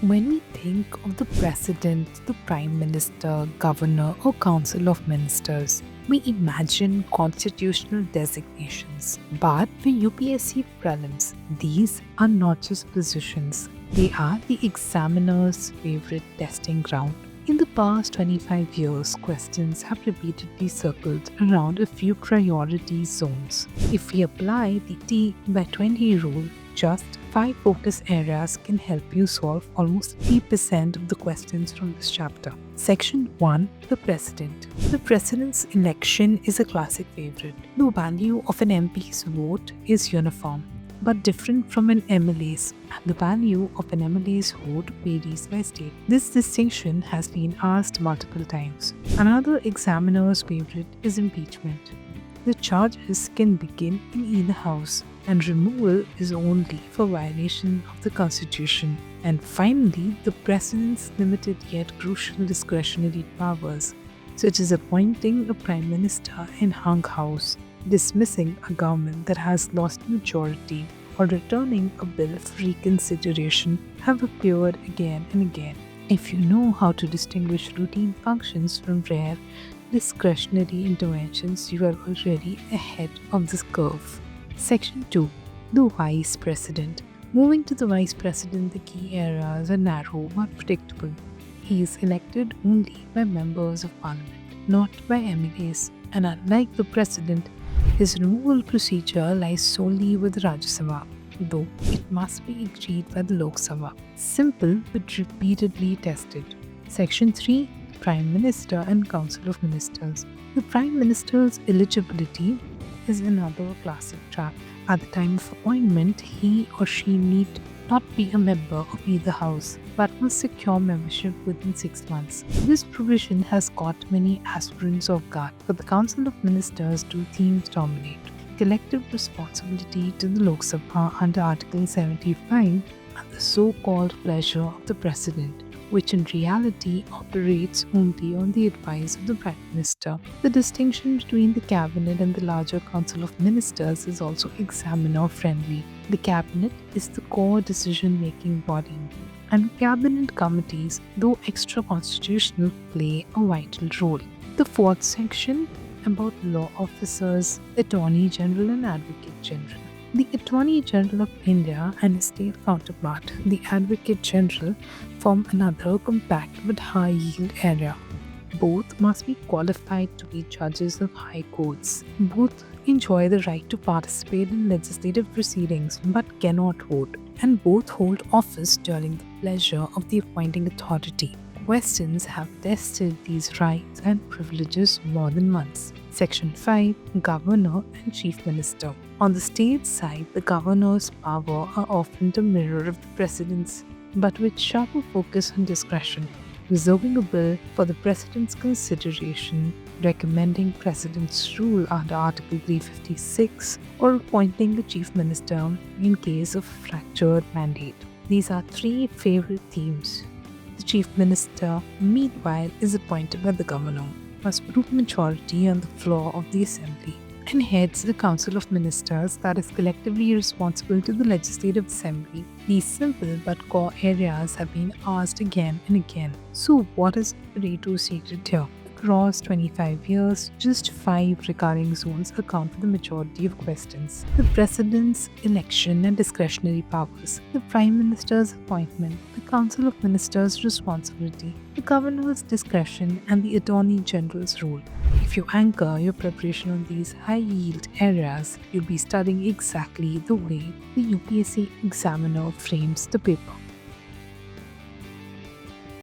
When we think of the president, the prime minister, governor, or council of ministers, we imagine constitutional designations. But for UPSC prelims, these are not just positions, they are the examiner's favorite testing ground. In the past 25 years, questions have repeatedly circled around a few priority zones. If we apply the T by 20 rule, just 5 focus areas can help you solve almost 80% of the questions from this chapter. Section 1, the President. The President's election is a classic favorite. The value of an MP's vote is uniform, but different from an MLA's, and the value of an MLA's vote varies by state. This distinction has been asked multiple times. Another examiner's favorite is impeachment. The charges can begin in either house, and removal is only for violation of the Constitution. And finally, the President's limited yet crucial discretionary powers, such as appointing a Prime Minister in hung house, dismissing a government that has lost majority, or returning a bill for reconsideration, have appeared again and again. If you know how to distinguish routine functions from rare discretionary interventions, you are already ahead of this curve. Section 2, the Vice President. Moving to the Vice President, the key areas are narrow but predictable. He is elected only by members of Parliament, not by MLAs, and unlike the President, his removal procedure lies solely with the Rajya Sabha, though it must be agreed by the Lok Sabha. Simple but repeatedly tested. Section 3, Prime Minister and Council of Ministers. The Prime Minister's eligibility is another classic trap. At the time of appointment, he or she need not be a member of either house, but must secure membership within 6 months. This provision has caught many aspirants off guard, but the Council of Ministers two themes dominate: collective responsibility to the Lok Sabha under Article 75 and the so-called pleasure of the President, which in reality operates only on the advice of the Prime Minister. The distinction between the Cabinet and the larger Council of Ministers is also examiner-friendly. The Cabinet is the core decision-making body, and Cabinet committees, though extra-constitutional, play a vital role. The fourth section about law officers, Attorney General and Advocate General. The Attorney General of India and his state counterpart, the Advocate General, form another compact but high-yield area. Both must be qualified to be judges of high courts. Both enjoy the right to participate in legislative proceedings but cannot vote, and both hold office during the pleasure of the appointing authority. Questions have tested these rights and privileges more than once. Section 5, Governor and Chief Minister. On the state side, the governor's power are often the mirror of the president's, but with sharper focus on discretion, reserving a bill for the president's consideration, recommending president's rule under Article 356, or appointing a chief minister in case of fractured mandate. These are three favorite themes. The chief minister, meanwhile, is appointed by the governor, must prove majority on the floor of the assembly, and heads the Council of Ministers that is collectively responsible to the Legislative Assembly. These simple but core areas have been asked again and again. So what is Pareto's secret here? Across 25 years, just 5 recurring zones account for the majority of questions: the President's election and discretionary powers, the Prime Minister's appointment, the Council of Ministers' responsibility, the Governor's discretion, and the Attorney General's role. If you anchor your preparation on these high-yield areas, you'll be studying exactly the way the UPSC examiner frames the paper.